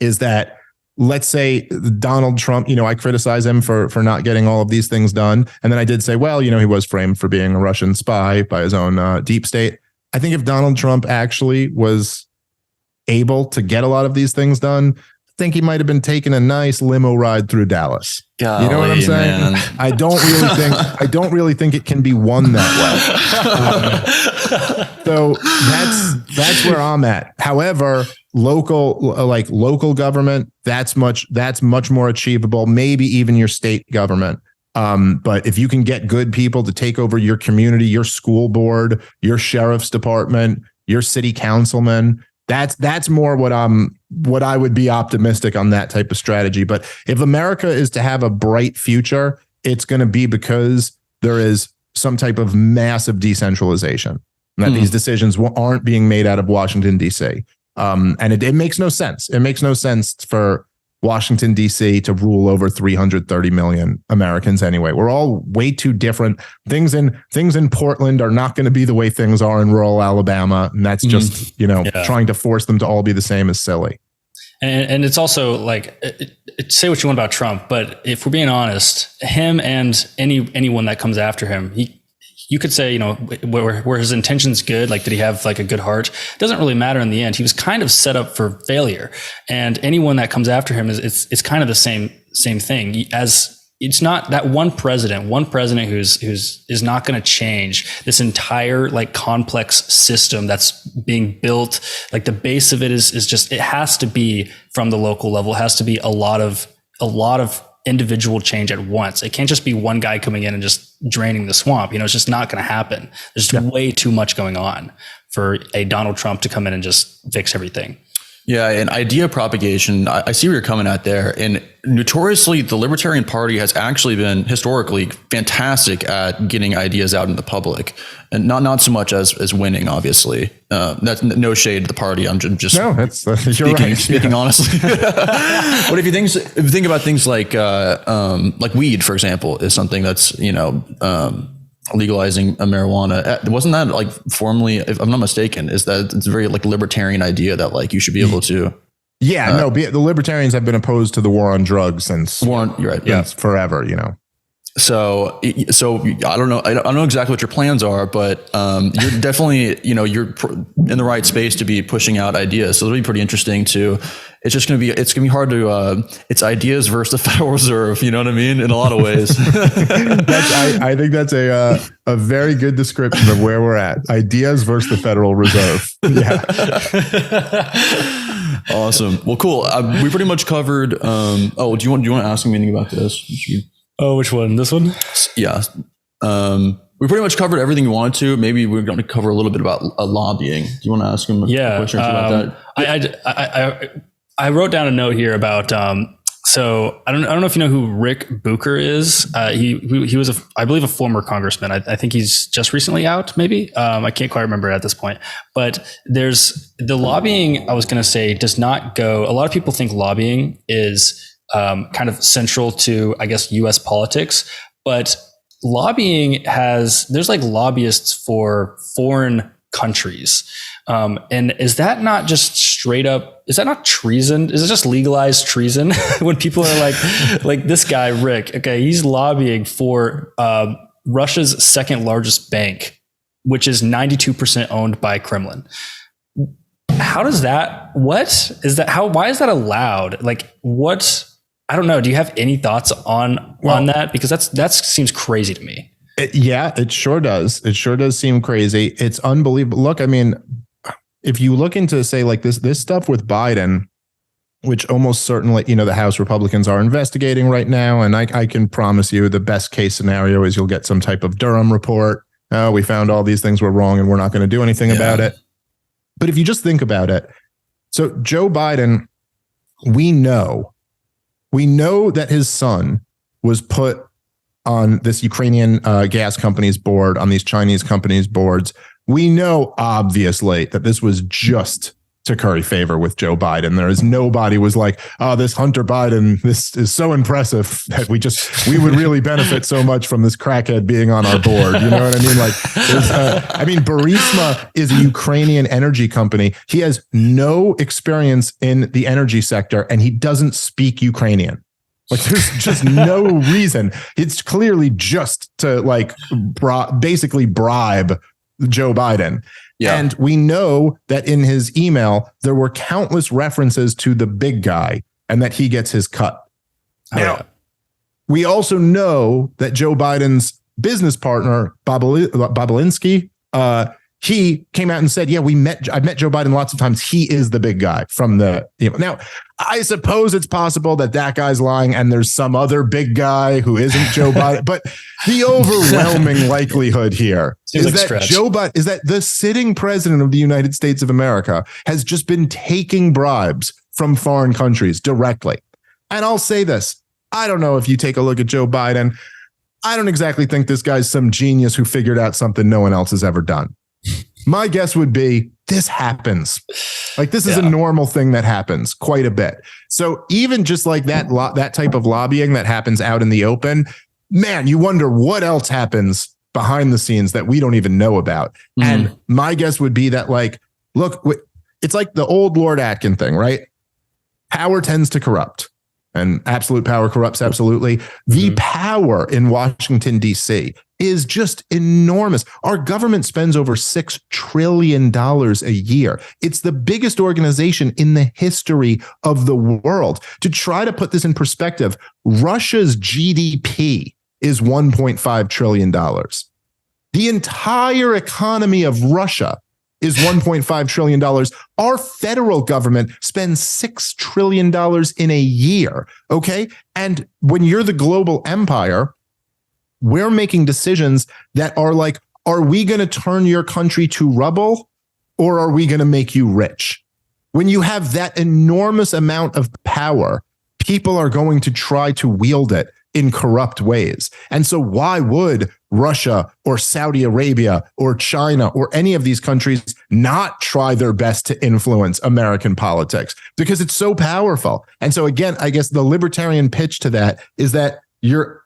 Speaker 1: is that, let's say Donald Trump, you know, I criticize him for not getting all of these things done. And then I did say, well, you know, he was framed for being a Russian spy by his own deep state. I think if Donald Trump actually was able to get a lot of these things done, think he might have been taking a nice limo ride through Dallas.
Speaker 3: Golly,
Speaker 1: you know what I'm saying? Man. I don't really think it can be won that way. So that's where I'm at. However, local government, that's much more achievable. Maybe even your state government. But if you can get good people to take over your community, your school board, your sheriff's department, your city councilman, that's more what I would be optimistic on that type of strategy. But if America is to have a bright future, it's going to be because there is some type of massive decentralization, and that these decisions aren't being made out of Washington, D.C. And it makes no sense. It makes no sense for Washington, D.C. to rule over 330 million Americans anyway. We're all way too different. Things in Portland are not going to be the way things are in rural Alabama. And that's just, trying to force them to all be the same is silly.
Speaker 2: And it's also like, say what you want about Trump, but if we're being honest, him and anyone that comes after him, you could say, were his intentions good? Like, did he have like a good heart? It doesn't really matter in the end. He was kind of set up for failure, and anyone that comes after him it's kind of the same thing. As it's not that one president who's is not going to change this entire like complex system that's being built. Like the base of it is just, it has to be from the local level. It has to be a lot of individual change at once. It can't just be one guy coming in and just draining the swamp. It's just not going to happen. There's way too much going on for a Donald Trump to come in and just fix everything.
Speaker 3: Yeah, and idea propagation, I see where you're coming at there. And notoriously, the Libertarian Party has actually been historically fantastic at getting ideas out in the public, and not so much as winning. Obviously, that's no shade to the party. I'm just speaking honestly. But if you think about things like weed, for example, is something that's legalizing marijuana. Wasn't that like formerly, if I'm not mistaken, is that it's a very like libertarian idea that like you should be able to.
Speaker 1: Yeah, the libertarians have been opposed to the war on drugs since
Speaker 3: you're right. Yeah.
Speaker 1: Forever,
Speaker 3: So I don't know exactly what your plans are, but you're definitely, you're in the right space to be pushing out ideas. So it'll be pretty interesting to, it's going to be hard to, it's ideas versus the Federal Reserve. You know what I mean? In a lot of ways.
Speaker 1: I think that's a very good description of where we're at. Ideas versus the Federal Reserve. Yeah.
Speaker 3: Awesome. Well, cool. We pretty much covered, do you want to ask me anything about this?
Speaker 2: Oh, which one? This one?
Speaker 3: Yeah. We pretty much covered everything we wanted to. Maybe we're going to cover a little bit about lobbying. Do you want to ask him a question about
Speaker 2: that? I wrote down a note here about, so I don't know if you know who Rick Booker is. He was I believe a former congressman. I think he's just recently out, maybe. I can't quite remember at this point, but there's the lobbying, I was going to say, does not go, a lot of people think lobbying is kind of central to, I guess, US politics, but lobbying there's like lobbyists for foreign countries. And is that not just straight up, is that not treason? Is it just legalized treason when people are like this guy, Rick, okay, he's lobbying for Russia's second largest bank, which is 92% owned by Kremlin. How does that, why is that allowed? Like what, I don't know. Do you have any thoughts on that? Because that seems crazy to me.
Speaker 1: It sure does. It sure does seem crazy. It's unbelievable. Look, I mean, if you look into say like this stuff with Biden, which almost certainly, the House Republicans are investigating right now. And I can promise you the best case scenario is you'll get some type of Durham report. We found all these things were wrong and we're not going to do anything about it. But if you just think about it, so Joe Biden, we know that his son was put on this Ukrainian gas company's board, on these Chinese companies' boards. We know, obviously, that this was just to curry favor with Joe Biden. There is nobody was like, oh, this Hunter Biden, this is so impressive that we would really benefit so much from this crackhead being on our board. You know what I mean? Like, Burisma is a Ukrainian energy company. He has no experience in the energy sector and he doesn't speak Ukrainian. Like there's just no reason. It's clearly just to basically bribe Joe Biden. Yeah. And we know that in his email, there were countless references to the big guy and that he gets his cut. Now, we also know that Joe Biden's business partner, Bobulinski, he came out and said, yeah, I've met Joe Biden lots of times. He is the big guy from the, now I suppose it's possible that guy's lying and there's some other big guy who isn't Joe Biden. But the overwhelming likelihood here is that the sitting president of the United States of America has just been taking bribes from foreign countries directly. And I'll say this. I don't know if you take a look at Joe Biden. I don't exactly think this guy's some genius who figured out something no one else has ever done. My guess would be this happens. Like this is a normal thing that happens quite a bit. So even just like that type of lobbying that happens out in the open, man, you wonder what else happens behind the scenes that we don't even know about. Mm-hmm. And my guess would be that look, it's like the old Lord Atkin thing, right? Power tends to corrupt. And absolute power corrupts absolutely. The power in Washington, D.C. is just enormous. Our government spends over $6 trillion a year. It's the biggest organization in the history of the world. To try to put this in perspective, Russia's GDP is $1.5 trillion. The entire economy of Russia is $1.5 trillion. Our federal government spends $6 trillion in a year. Okay. And when you're the global empire, we're making decisions that are like, are we going to turn your country to rubble or are we going to make you rich? When you have that enormous amount of power, people are going to try to wield it in corrupt ways. And so why would Russia or Saudi Arabia or China or any of these countries not try their best to influence American politics? Because it's so powerful. And so again, I guess the libertarian pitch to that is that your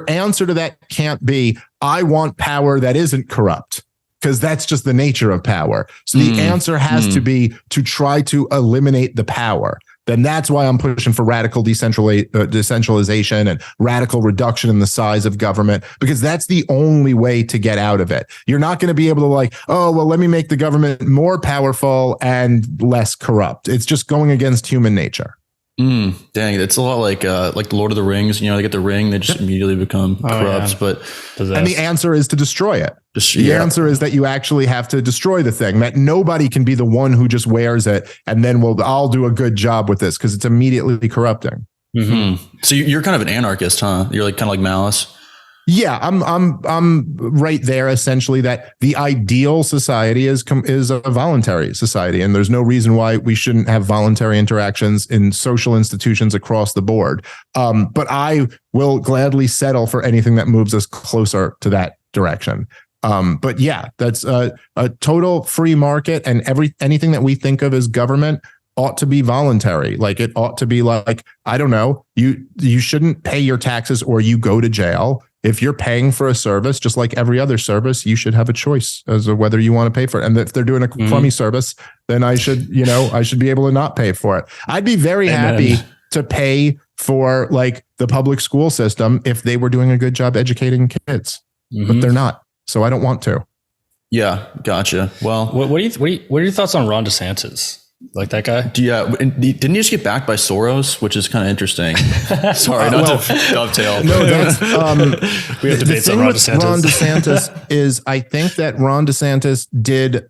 Speaker 1: answer to that can't be, I want power that isn't corrupt, because that's just the nature of power. So the answer has to be to try to eliminate the power. Then that's why I'm pushing for radical decentralization and radical reduction in the size of government, because that's the only way to get out of it. You're not going to be able to like, oh, well, let me make the government more powerful and less corrupt. It's just going against human nature.
Speaker 3: Dang, it's a lot like the Lord of the Rings. You know, they get the ring, they just immediately become corrupt. Yeah. But
Speaker 1: and the answer is to destroy it. The answer is that you actually have to destroy the thing. That nobody can be the one who just wears it and then I'll do a good job with this, because it's immediately corrupting.
Speaker 3: So you're kind of an anarchist, huh? You're like kind of like Malice.
Speaker 1: Yeah, I'm right there, essentially, that the ideal society is a voluntary society, and there's no reason why we shouldn't have voluntary interactions in social institutions across the board. But I will gladly settle for anything that moves us closer to that direction. But yeah, that's a total free market, and anything that we think of as government ought to be voluntary. Like it ought to be like, I don't know, you shouldn't pay your taxes or you go to jail. If you're paying for a service, just like every other service, you should have a choice as to whether you want to pay for it. And if they're doing a crummy service, then I should be able to not pay for it. I'd be very happy to pay for like the public school system if they were doing a good job educating kids, but they're not. So I don't want to. Yeah, gotcha. Well,
Speaker 2: what are your thoughts on Ron DeSantis? Like that guy?
Speaker 3: Yeah. Didn't he just get backed by Soros, which is kind of interesting? Sorry, not to dovetail.
Speaker 1: No, that's
Speaker 2: we have debates on Ron DeSantis.
Speaker 1: Ron DeSantis is, I think that Ron DeSantis did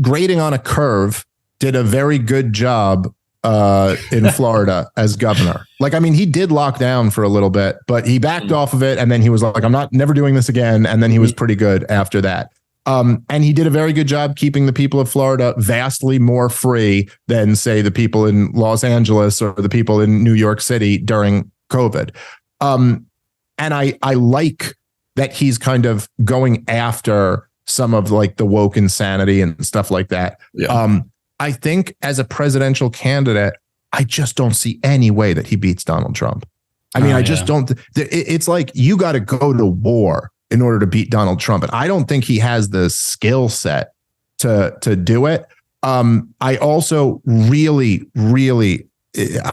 Speaker 1: grading on a curve, did a very good job in Florida as governor. Like, I mean, he did lock down for a little bit, but he backed off of it, and then he was like, I'm never doing this again. And then he was pretty good after that. And he did a very good job keeping the people of Florida vastly more free than, say, the people in Los Angeles or the people in New York City during COVID. And I like that he's kind of going after some of like the woke insanity and stuff like that. Yeah. I think as a presidential candidate, I just don't see any way that he beats Donald Trump. I mean, I just don't. It's like you got to go to war in order to beat Donald Trump. And I don't think he has the skill set to do it. I also really,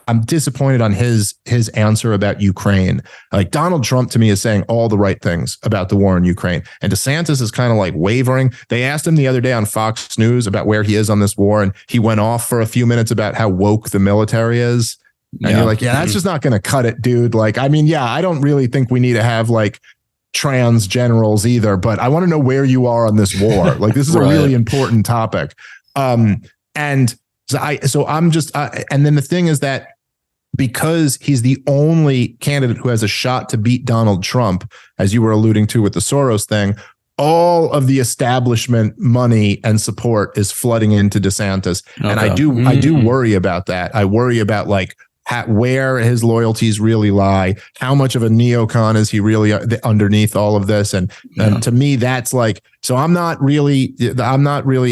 Speaker 1: I'm disappointed on his answer about Ukraine. Like Donald Trump to me is saying all the right things about the war in Ukraine. And DeSantis is kind of like wavering. They asked him the other day on Fox News about where he is on this war. And he went off for a few minutes about how woke the military is. And you're like, yeah, that's just not going to cut it, dude. Like, I mean, yeah, I don't really think we need to have like trans generals either, but I want to know where you are on this war. Like, this is a really important topic. And so I'm just, and then the thing is that because he's the only candidate who has a shot to beat Donald Trump, as you were alluding to with the Soros thing, all of the establishment money and support is flooding into DeSantis. Okay. And I do worry about that. I worry about like where his loyalties really lie. How much of a neocon is he really underneath all of this? And to me, that's like, so I'm not really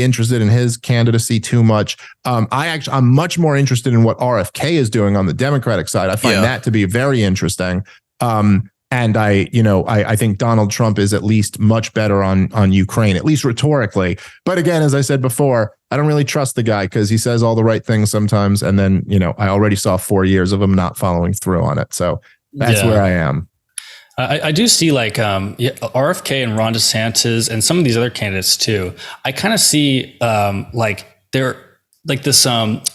Speaker 1: interested in his candidacy too much. I'm much more interested in what RFK is doing on the Democratic side. I find that to be very interesting. And I think Donald Trump is at least much better on Ukraine, at least rhetorically. But again, as I said before, I don't really trust the guy because he says all the right things sometimes. And then, I already saw 4 years of him not following through on it. So that's where I am.
Speaker 2: I do see like RFK and Ron DeSantis and some of these other candidates too. I kind of see like they're like this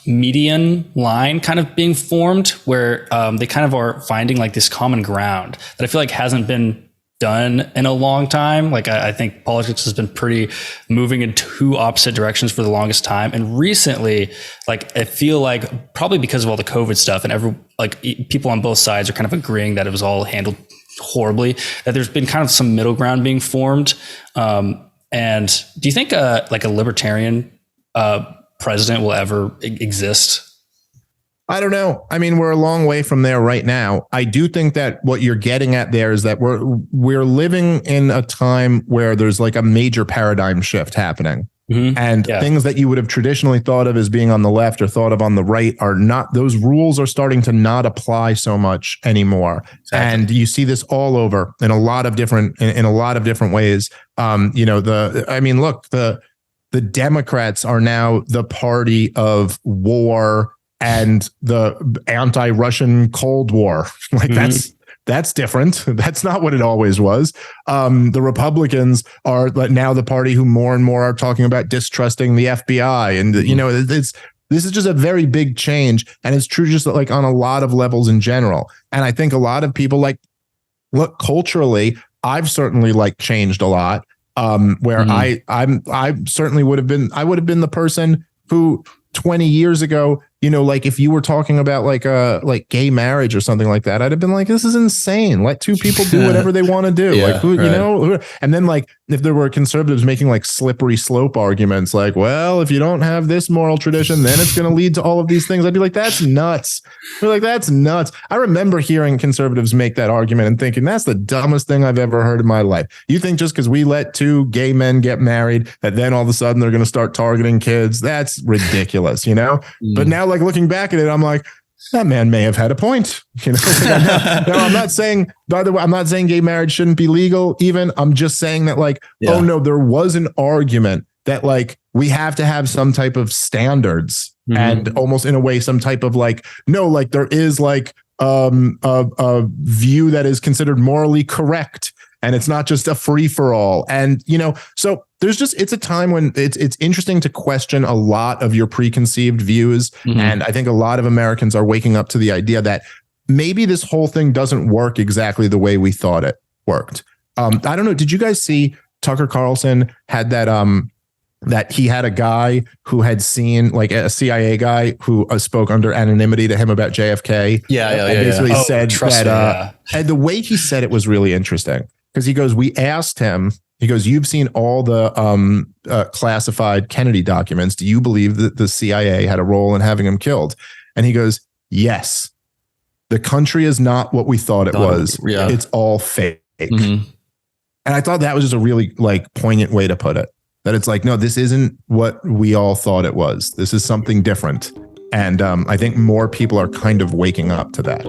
Speaker 2: median line kind of being formed where they kind of are finding like this common ground that I feel like hasn't been done in a long time. Like I think politics has been pretty moving in two opposite directions for the longest time. And recently, like I feel like probably because of all the COVID stuff and people on both sides are kind of agreeing that it was all handled horribly, that there's been kind of some middle ground being formed. And do you think like a libertarian president will ever exist?
Speaker 1: I don't know. I mean, we're a long way from there right now. I do think that what you're getting at there is that we're living in a time where there's like a major paradigm shift happening. And things that you would have traditionally thought of as being on the left or thought of on the right are not, those rules are starting to not apply so much anymore. Exactly. And you see this all over in a lot of different ways. Look, the Democrats are now the party of war and the anti-Russian Cold War. Like that's different. That's not what it always was. The Republicans are now the party who more and more are talking about distrusting the FBI. And, this is just a very big change. And it's true just like on a lot of levels in general. And I think a lot of people look, culturally, I've certainly changed a lot. Where I certainly would have been the person who 20 years ago, if you were talking about like gay marriage or something like that, I'd have been like, this is insane. Let two people do whatever they want to do. And then if there were conservatives making slippery slope arguments, well, if you don't have this moral tradition, then it's going to lead to all of these things. I'd be like, that's nuts. We're like, that's nuts. I remember hearing conservatives make that argument and thinking that's the dumbest thing I've ever heard in my life. You think just because we let two gay men get married that then all of a sudden they're going to start targeting kids? That's ridiculous, But now looking back at it, I'm like, that man may have had a point. I'm not saying, by the way, I'm not saying gay marriage shouldn't be legal even. I'm just saying that oh no, there was an argument that we have to have some type of standards and almost in a way, some type of there is a view that is considered morally correct. And it's not just a free for all. And, so it's a time when it's interesting to question a lot of your preconceived views. And I think a lot of Americans are waking up to the idea that maybe this whole thing doesn't work exactly the way we thought it worked. I don't know. Did you guys see Tucker Carlson had that he had a guy who had seen a CIA guy who spoke under anonymity to him about JFK. Basically said that, and the way he said it was really interesting. Because he goes, we asked him, he goes, you've seen all the classified Kennedy documents. Do you believe that the CIA had a role in having him killed? And he goes, yes. The country is not what we thought it was. Yeah. It's all fake. And I thought that was just a really poignant way to put it. That it's no, this isn't what we all thought it was. This is something different. And I think more people are kind of waking up to that.